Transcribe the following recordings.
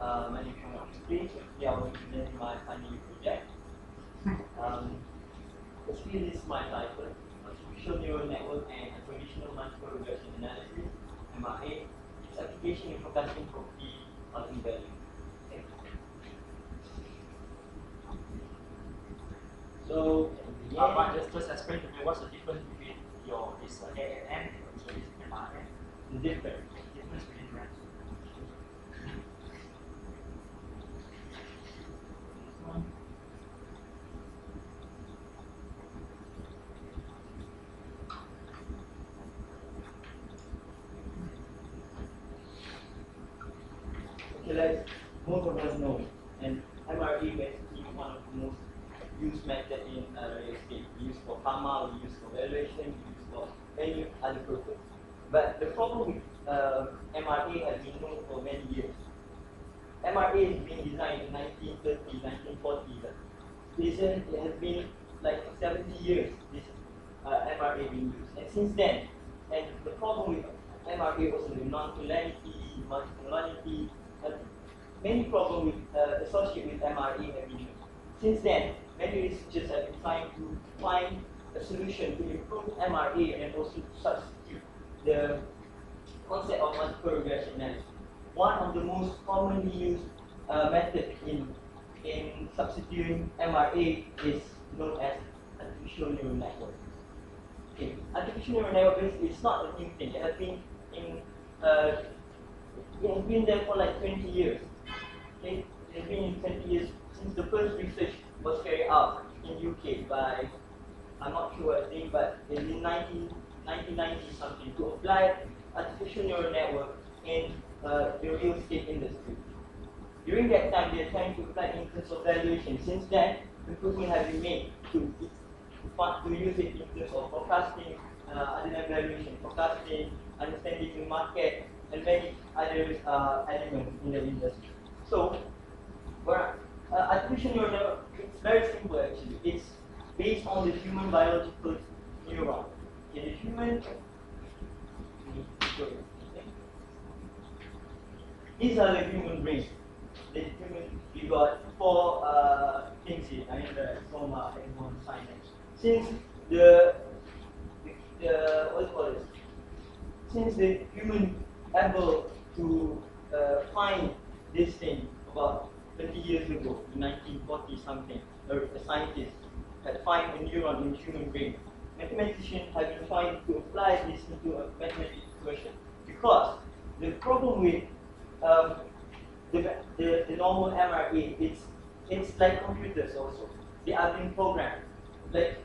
My name is Muhammad. Today I will be presenting my final year project. Basically, this is my title: Artificial Neural Network and Conditional Multiple Regression Analysis (MRA). Its application in forecasting property housing value. Okay. So, just explain to me what's the difference between your this ANN and also this MRN. the difference. Difference between them. Okay, like most of us know, and MRA basically one of the most used method in real estate. We use for karma, we use for valuation, we use for many other purposes. But the problem with MRA has been known for many years. MRA has been designed in 1930s, 1940s. It has been like 70 years this MRA being used. And since then, and the problem with MRA also the non-polarity, multipolarity, many problems associated with MRA have been used. Since then, many researchers have been trying to find a solution to improve MRA and also to substitute the concept of multiple regression analysis. One of the most commonly used methods in substituting MRA is known as artificial neural network. Okay. Artificial neural network is not a new thing. It has been there for like 20 years. Okay. It has been 20 years since the first research was carried out in UK by, I'm not sure what name, but in 1990 something, to apply artificial neural network in the real estate industry. During that time, they are trying to apply in terms of valuation. Since then, improvement has been made to use it in terms of forecasting, other than valuation, forecasting, understanding the market, and many other elements in the industry. So, artificial neural network, it's very simple actually. It's based on the human biological neuron. Okay, the human. These are the human brains. We got four things here. I mean the soma and one synapse. Since the what do you call this? Since the human able to find this thing about 20 years ago, in 1940 something, a scientist had found a neuron in the human brain. Mathematicians have been trying to apply this into a mathematical equation because the problem with the normal MRA, it's like computers also. They are being programmed. Like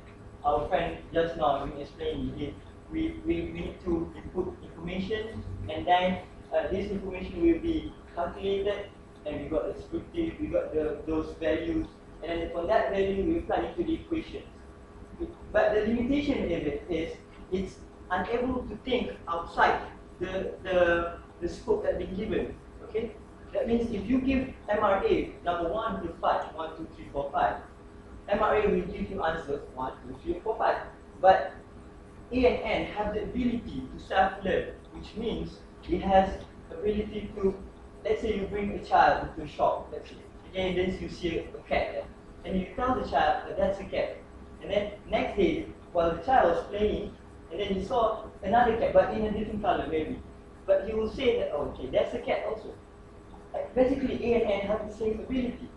our friend just now explained it. We need to input information, and then this information will be calculated, and we got the descriptive, we got those values, and then from that value we apply it to the equations. But the limitation of it is it's unable to think outside the scope that's been given. Okay? That means if you give MRA number 1 to 5, 1, 2, 3, 4, 5, MRA will give you answers 1, 2, 3, 4, 5. But A and N have the ability to self-learn, which means it has ability to, let's say you bring a child into a shop, let's say, and then you see a cat there, and you tell the child that that's a cat. And then next day, while the child was playing, and then he saw another cat, but in a different color maybe. But he will say that, oh, okay, that's a cat also. Basically, A and N have the same ability.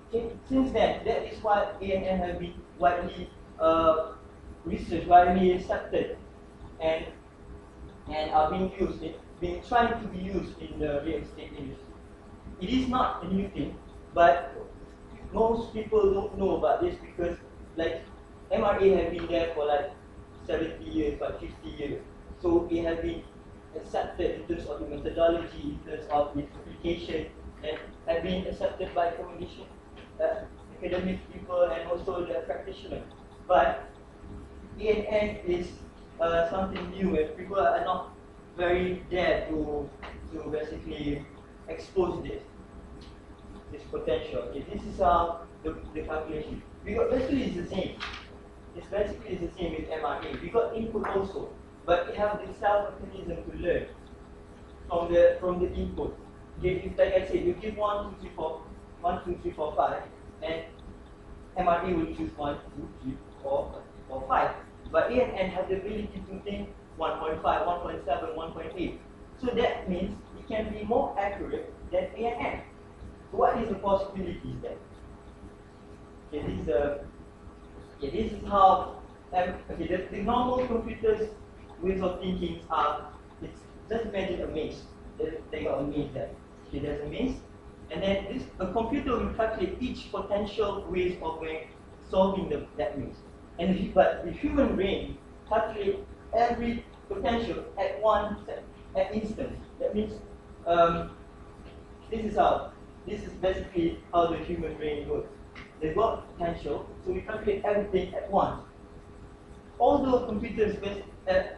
Okay? Since then, that is why A and N have been widely researched, widely accepted, and are being used, being trying to be used in the real estate industry. It is not a new thing, but most people don't know about this because, like, MRA have been there for like 70 years, but 50 years. So it has been accepted in terms of the methodology, in terms of its application, and have been accepted by cognition, academic people, and also the practitioners. But ANN is something new, and people are not very dare to basically expose this potential. Okay, this is the calculation. Basically it's the same. It's basically the same with MRA. We got input also, but we have the self mechanism to learn from the input. if like I said, you give 1, 2, 3, 4, 1, 2, 3, 4, 5, and MRA will choose 1, 2, 3, 4, or 5. But A and N have the ability to think 1.5, 1.7, 1.8. So that means it can be more accurate than A and N. So what is the possibilities then? This is how the normal computers ways of thinking are. It's just imagine a maze. They got a maze there. Okay, there's a maze, and then a computer will calculate each potential ways of solving that maze. But the human brain calculate every potential at instant. That means this is basically how the human brain works. They've got potential, so we calculate everything at once. Although computers,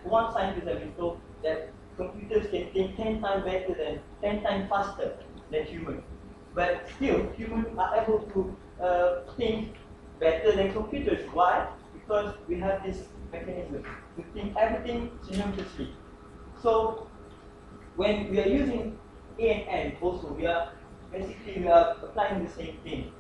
one scientist has been told that computers can think 10 times better than 10 times faster than humans. But still, humans are able to think better than computers. Why? Because we have this mechanism to think everything synonymously. So when we are using A and N, also we are applying the same thing.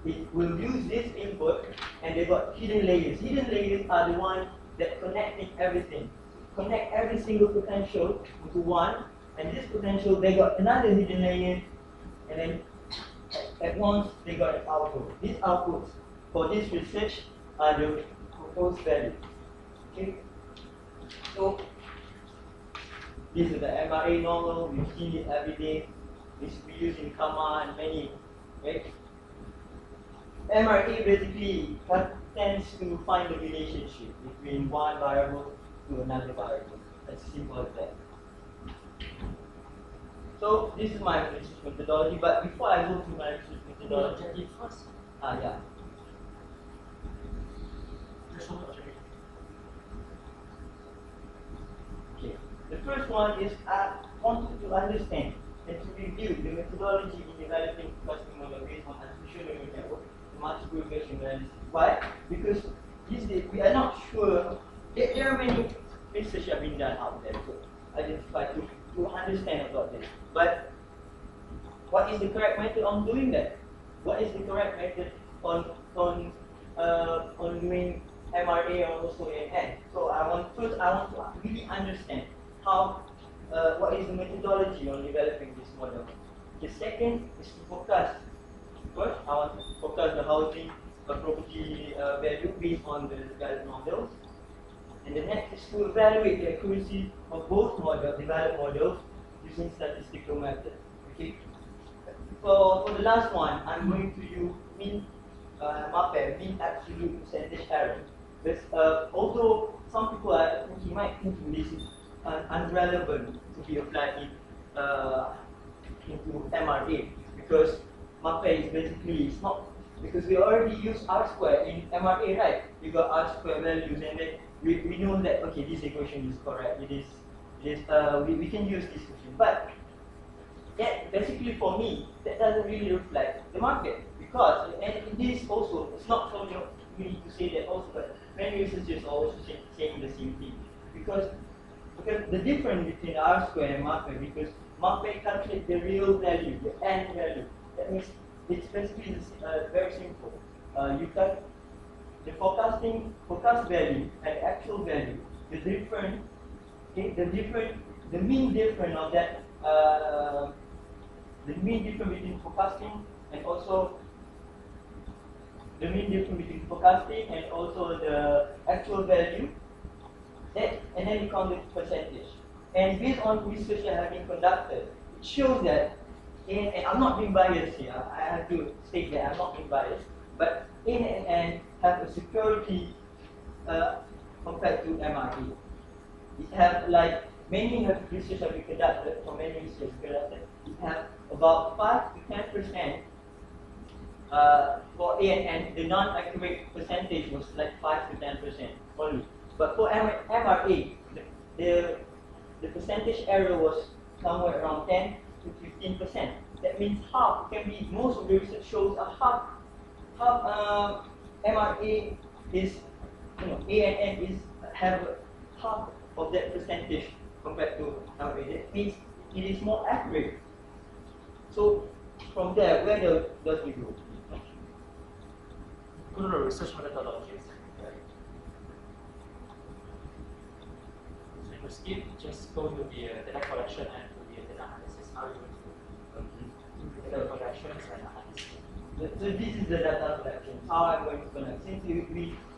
It will use this input, and they've got hidden layers. Hidden layers are the ones that connecting everything. Connect every single potential into one, and this potential, they got another hidden layer, and then at once they got an output. These outputs for this research are the proposed value. Okay? So this is the MRA normal, we've seen it every day. This we use in Kama and many, right? MRA basically tends to find the relationship between one variable to another variable. As simple as that. So this is my research methodology, but before I go to my research methodology, first. Yeah. Okay. The first one is I wanted to understand and to review the methodology in developing custom model based on artificial neural network, multiple regression analysis. Why? Because these days we are not sure. There are many research have been done out there to identify to understand about this. But what is the correct method on doing that? What is the correct method on doing MRA or also AN? So I want to really understand how what is the methodology on developing this model. The second is to forecast. First, I want to forecast the housing property value based on the developed models. And the next is to evaluate the accuracy of both developed models using statistical methods. Okay. For the last one, I'm going to use mean absolute percentage error. But although some people might think this is irrelevant to be applied into MRA, because MAPE is basically, it's not, because we already use R square in MRA, right? We got R square values, and then we know that, okay, this equation is correct. We can use this equation. But that basically for me, that doesn't really reflect the market, because, and this also, it's not so we need to say that also, but many researchers are also saying the same thing. Because the difference between R square and MAPE, because MAPE calculates the real value, the N value. That means it's basically very simple. You got the forecast value and actual value. The difference, okay, the mean difference of that, the mean difference between forecasting and also the mean difference between forecasting and also the actual value. And then you count the percentage. And based on research that have been conducted, it shows that, and I'm not being biased here, I have to state that I'm not being biased, but A and N have a security compared to MRE. It have, like, many research have been conducted, for many research conducted, it have about 5 to 10%. For A and N, the non-accurate percentage was like 5 to 10% only. But for MRA, the percentage error was somewhere around 10 to 15%. That means half. Can be, most of the research shows a half MRA is, A and N have half of that percentage compared to MRA. That means it is more accurate. So from there, where does we go? Go to the research methodologies. So to skip, just go to the data collection and to the data analysis. How you going to do data collections and analysis? So this is the data collection. How I'm going to collect. Since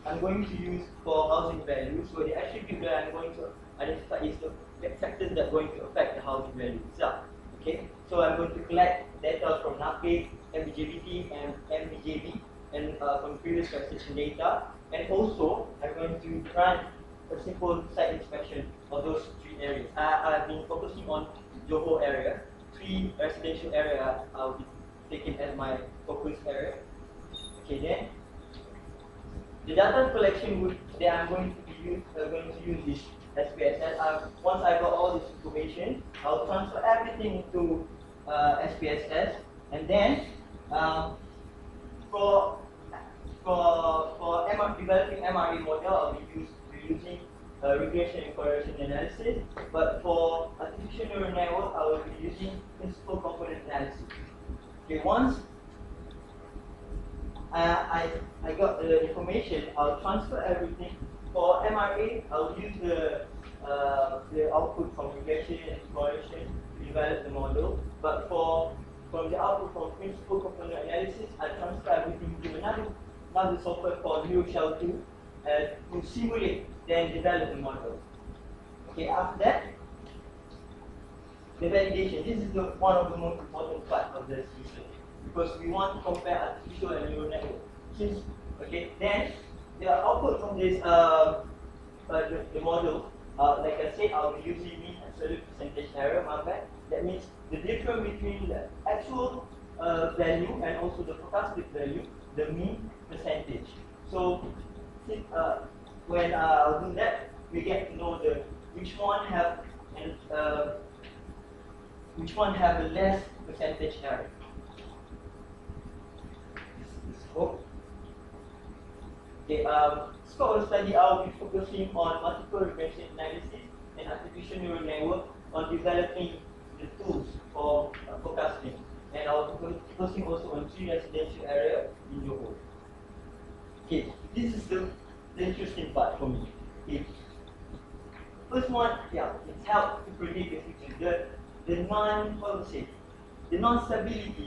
I'm going to use for housing value, so the attribute that I'm going to identify is the factors that are going to affect the housing value itself. Okay, so I'm going to collect data from NAPIC, MBJBT, and MBJB, and from previous transaction data, and also I'm going to run a simple site inspection of those three areas. I've been focusing on Johor area, 3 residential area I'll be taken as my focus area. Okay, then the data collection that I'm going to use this SPSS. Once I got all this information, I'll transfer everything into SPSS, and then for developing MRA model, I'll be using regression and correlation analysis. But for artificial neural network, I will be using principal component analysis. Okay, once I got the information, I'll transfer everything. For MRA, I'll use the output from regression and correlation to develop the model. But from the output from principal component analysis, I transfer everything to another software called NeuroShell 2 to simulate then develop the model. Okay, after that, the validation. This is one of the most important parts of this research, because we want to compare artificial and neural network. Then the output from this the model, like I said, I'll be using mean absolute percentage error. My bad. That means the difference between the actual value and also the forecasted value, the mean percentage. So when I'll do that, we get to know which one have a less percentage error. Okay, scope of study, I'll be focusing on multiple regression analysis and artificial neural network on developing the tools for forecasting. And I'll be focusing also on 3 residential area in Johor. Okay, this is the interesting part for me. Okay. First one, it's helped to predict the future. The non-stability,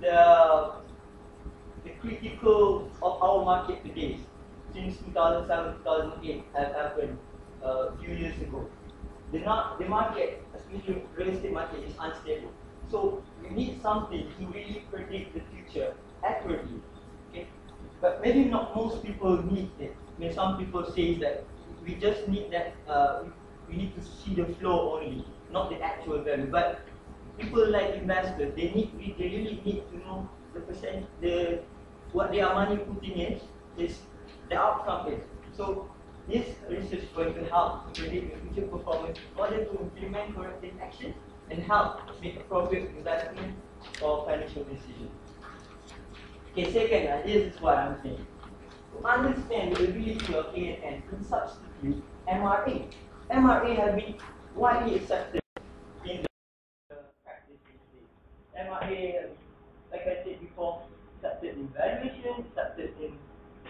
the critical of our market today, since 2007, 2008 have happened a few years ago. The market, especially real estate market, is unstable. So we need something to really predict the future accurately. Okay? But maybe not most people need it. I mean, some people say that we just need that, we need to see the flow only, not the actual value. But people like investors, they really need to know what their money putting in is the outcome is. So this research is going to help to predict the future performance in order to implement corrective action and help make appropriate investment or financial decisions. Okay, second, this is what I'm saying. To understand the ability of ANN, we substitute MRA. MRA has been widely accepted in the practice these days. MRA, like I said before, accepted in valuation, accepted in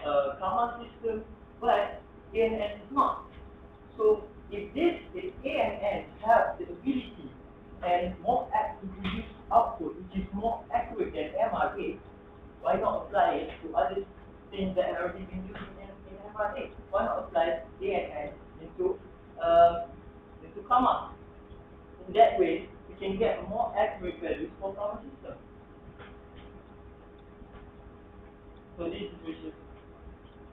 karma system, but ANN is not. So if ANN have the ability and more to produce output which is more accurate than MRA, why not apply it to other things that have already been used in MRA? Why not apply ANN into karma? In that way, we can get more accurate values for karma system. So this is research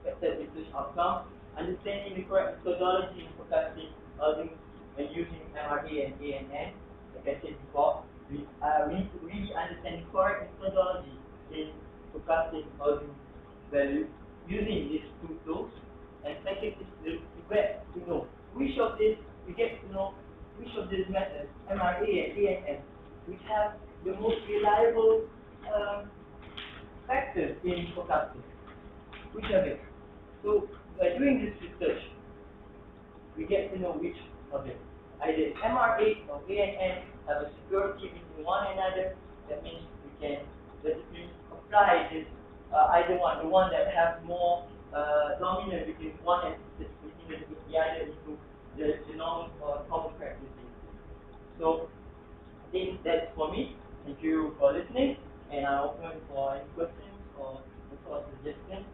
expected research outcome. Understanding the correct methodology in forecasting and using MRA and ANN. Like I said before, we need to really understand the correct methodology in forecasting housing value using these 2 tools. And second is we get to know which of these methods, MRA and ANN, which have the most reliable factors in forecasting. Which of it? So by doing this research, we get to know which of it. Either MRA or ANN have a superiority between one another, That means we can basically apply this either one, the one that has more dominant between one and between the other into the normal common practice. So I think that's for me. Thank you for listening, and I'm open for any questions or suggestions.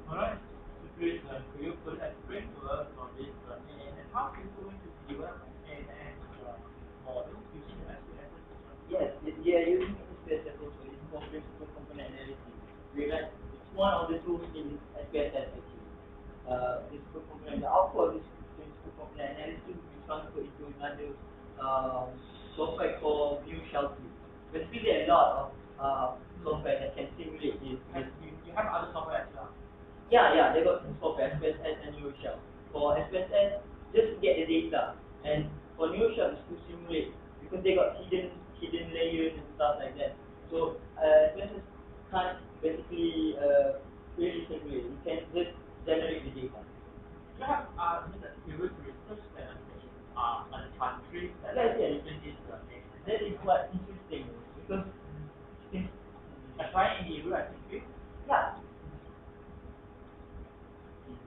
Alright, so Chris, could you could explain to us on this and how are you going to develop an model using SPSS? Yes, they are using SPSS also. It's comprehensive component analysis. Realize it's one of the tools in SPSS actually. This component, the output of this principal component analysis will be transferred into another software called view shelter. Basically, there are a lot of software that can simulate this. You have other software as well. Yeah, they got two software, SPSS and NeuroShell. For SPSS, just to get the data, and for NeuroShell, it's to simulate because they got hidden layers and stuff like that. So SPSS can't basically really simulate. You can just generate the data. You have previous research that on countries that Yes. using this That is what's interesting because since applying in Europe, I think. yeah,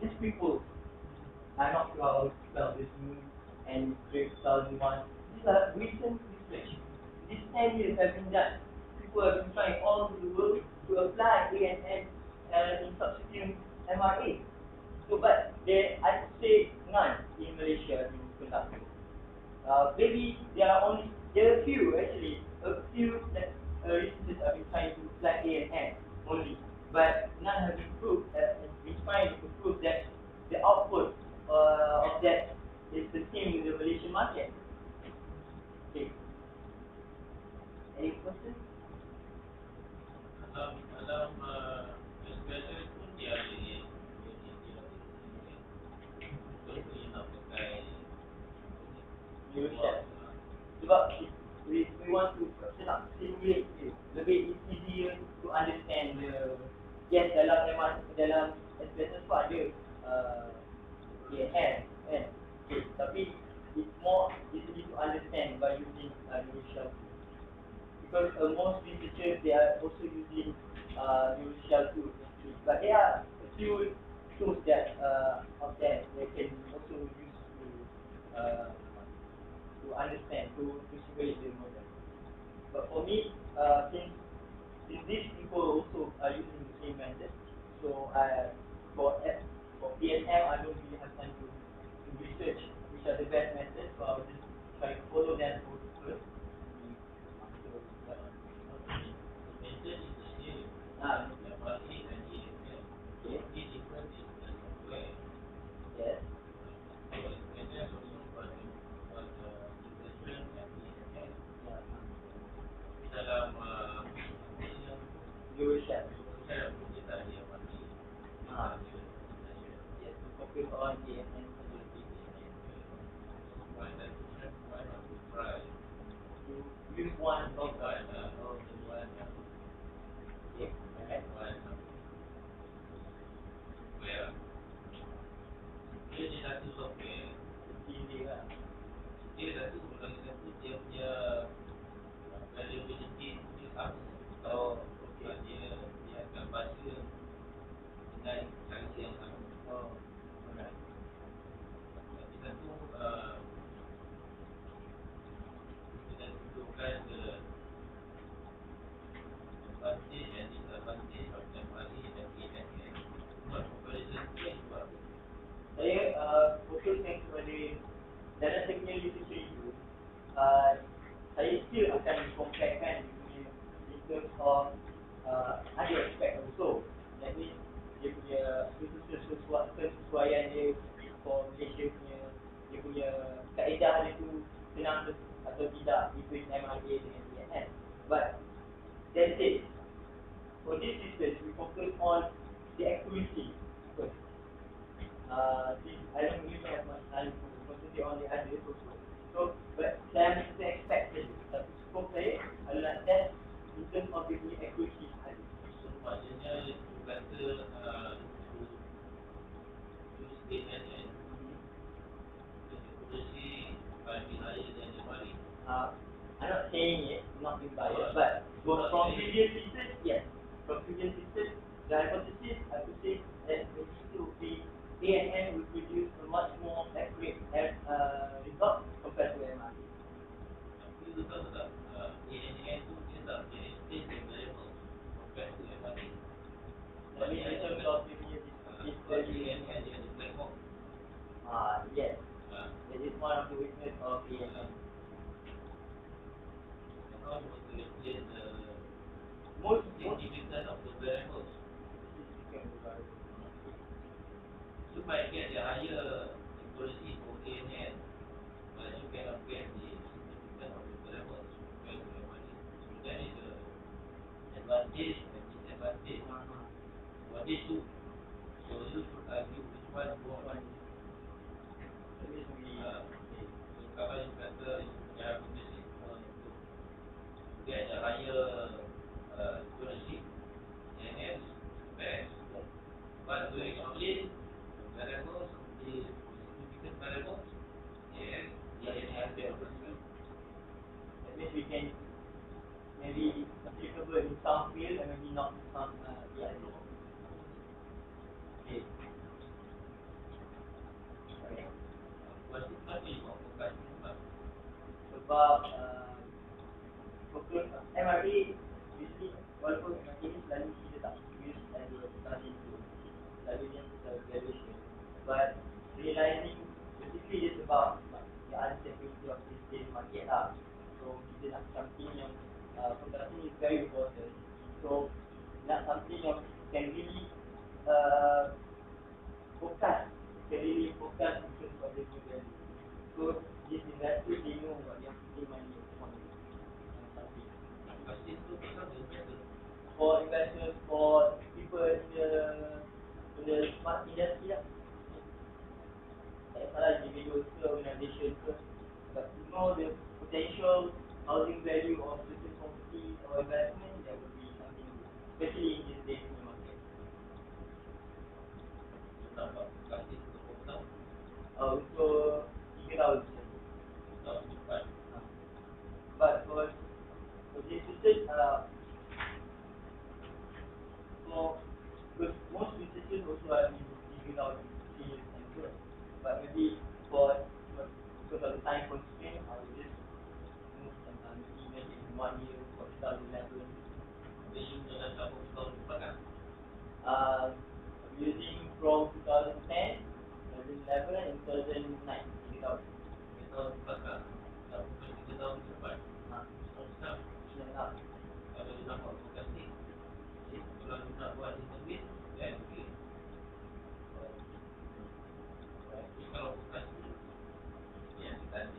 these people are not sure how to spell this moon and 2001. These are recent research. These 10 years have been done. People have been trying all over the world to apply ANN in substituting MRA. So, but I would say none in Malaysia in conducted. Maybe there are a few actually, a few that researchers have been trying to apply ANN only, but none have been proved, been trying to prove that the output of that is the same with the Malaysian market. Okay. Any questions? Dalam SPSS pun dia ada dia nak pakai NeuroShell. Sebab we want to simulate it. Lebih easier to understand the yes dalam SPSS pun ada ANN kan. Okay, tapi it's more easy to understand by using NeuroShell. Because most researchers they are also using NeuroShell tools, but there are a few tools that out there they can also use to understand, to simulate the model. But for me, since these people also are using the same method, so for PSM I don't really have time to research which are the best methods, so I'll just try to follow them first. Yes. dalam NeuroShell. saya punya tak ada yang mati. Yes, to focus on the ability. Why not we try? To use one of Why the not? okay, alright. Why not? Well, dia ni satu software. Easy lah. Dia satu bagi satu dia punya variability dia sama. Oh, okay. Dia akan baca dengan cara yang sama. Oh, alright. Lagi satu kita tentukan advantage dan disadvantage of MRE dan ANN. Buat comparison dia buat apa? Saya fokuskan kepada dalam saya punya literature itu, saya still akan comparekan in terms of other aspect also. That means dia punya kesesuaian dia for Malaysia punya, dia punya kaedah dia tu senang atau tidak between MRA dengan ANN. But that's it. For this research, we focus on the accuracy first. I don't really have much time to concentrate on the others also. So, but saya mesti expect saja. Tapi scope saya adalah test in terms of the accuracy. So maknanya you kata ANN, accuracy might be higher than MRE. I'm not saying it, not being biased, but from previous research, yes. From previous research, the hypothesis, I would say that basically would be ANN will produce a much more accurate result compared to MRE. Tapi you tahu tak, ANN tu dia tak dia explain the variable compared to MRE. That means in terms of this value. ANN dia ada black box. Yes. That is one of the weakness of ANN. How you want to explain the Most significance of the variables? You might get the higher accuracy for ANN, but you cannot get the significance of the variables compared to MRE. So that is the advantage and disadvantage. What is two? So you should argue which one more. So kalau you kata you punya hypothesis untuk get a higher accuracy, ANN is best. But to explain variables, the significant variables, yes, ANN is better. That means we can maybe applicable in some field and maybe not in some field. Okay. What is your focus? Sebab fokus MRE usually walaupun MRE ni selalu kita tak use as a study tool, selalu dia kita evaluation, but realizing basically it's about the uncertainty of this day market lah. So kita nak something yang forecasting is very important. So nak something yang can really focus in terms of the value. So this industry they know what they are putting money on something. Pasti itu pasal investor. For investors, for people in the smart industry lah. Tak salah individual ke organisation ke, but to know the potential housing value of certain property or investment, that would be something good, especially in this days in the market. Nampak pasti itu berapa tahun? Untuk 3 tahun. Tahun depan. But for this research, because most researchers also are in figuring out fields and so, but maybe because of the time constraint, I will just move and maybe in 1 year for 2011. Jadi you dah dapat tahun depan kan? Using from 2010, 2011 and 2009, 3 tahun. Tahun depan kan? Dah bukan 3 tahun depan. Tahun depan. Kalau you nak buat forecasting, kalau you nak buat interview, then okay. Tapi kalau forecasting, yang kita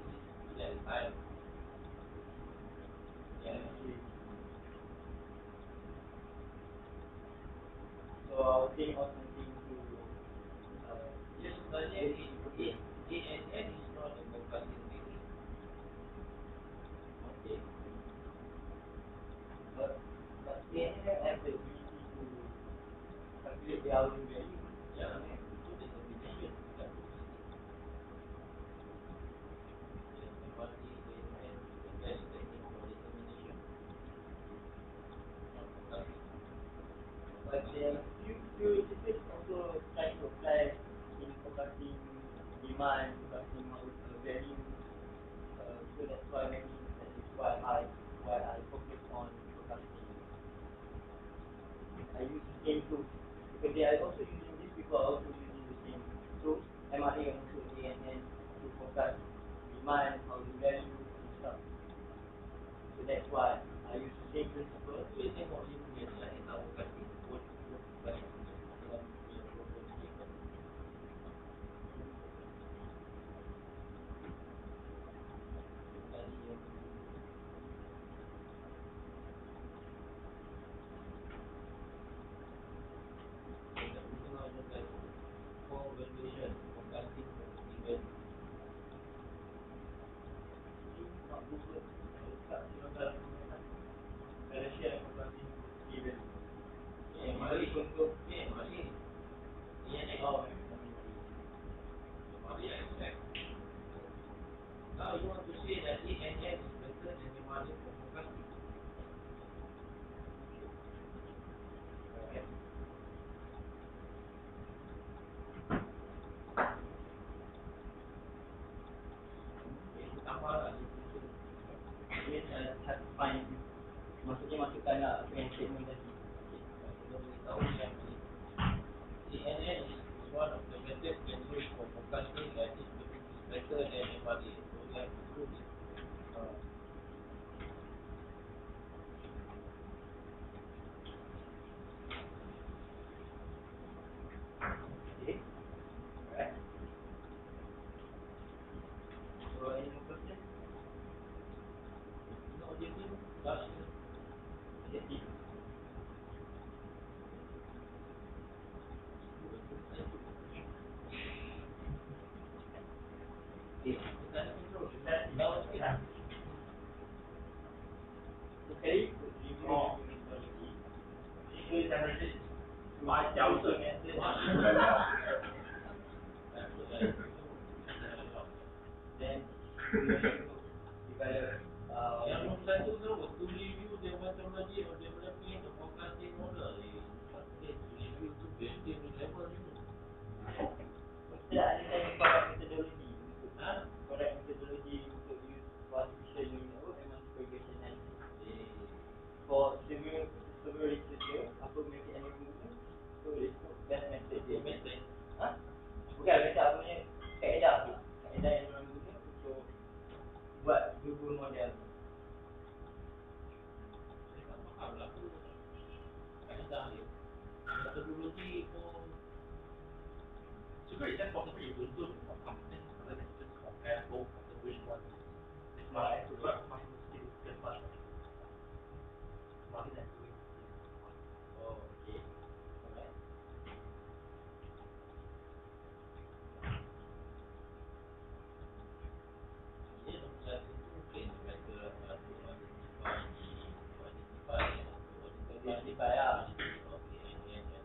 tidak time. So I'll think of something to Yes, sebenarnya ANN is not a forecasting technique. okay. But they have the ability to calculate the housing value. Yeah, itu determination bukan forecasting. Yes, MRE, ANN, the best technique for determination. Not forecasting. But few researchers also try to apply in forecasting demand, forecasting value. So that's why maybe that is why I focus on forecasting. I use the same tools because they are also using this. People are also using the same tools. MRE and also ANN to forecast demand, housing value and stuff. So that's why I use the same principle. So you tengok you punya slide nak forecasting pun banyak dalam punya problem statement. Tadi yang kita tengok dekat for valuation forecasting event. Ini nak buat dekat dalam Regression and forecasting. Okay. Kita nak control. That Now, okay lah. So Ferry could review Oh. methodology. English generation 5,000 message. Then we need to develop Yang nombor satu tu, to review the methodology of developing the forecasting model. Okay, to review to building the level ni. kita understand product methodology. Ha? Product methodology untuk use for artificial neural network and multi-regression analysis. For several researcher, apa method yang dia guna? So it's best method dia. Method. Ha? Bukan method apa punya kaedah tu. Kaedah yang orang guna untuk buat dua model. Saya tak faham lah tu. Kaedah dia. Methodology for... Sebenarnya that's possible you don't do something other than just compare both of the which one is more accurate, much more skill, just much more rather than doing Oh, okay. Alright. Dia nombor satu tu mungkin mereka to identify lah. Okay, and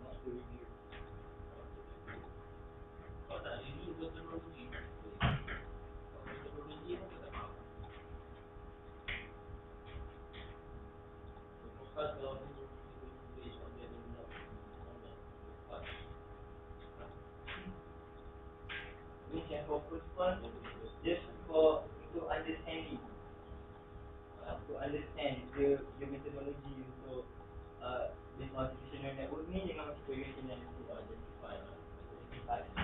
Not to review. kalau tak review methodology, kalau methodology pun tak faham. Forecast kalau tu based on the forecast. Which yang for first one, just for untuk understanding. To understand the methodology untuk this artificial neural network ni dengan multi-regression analysis. Identify lah. Identify.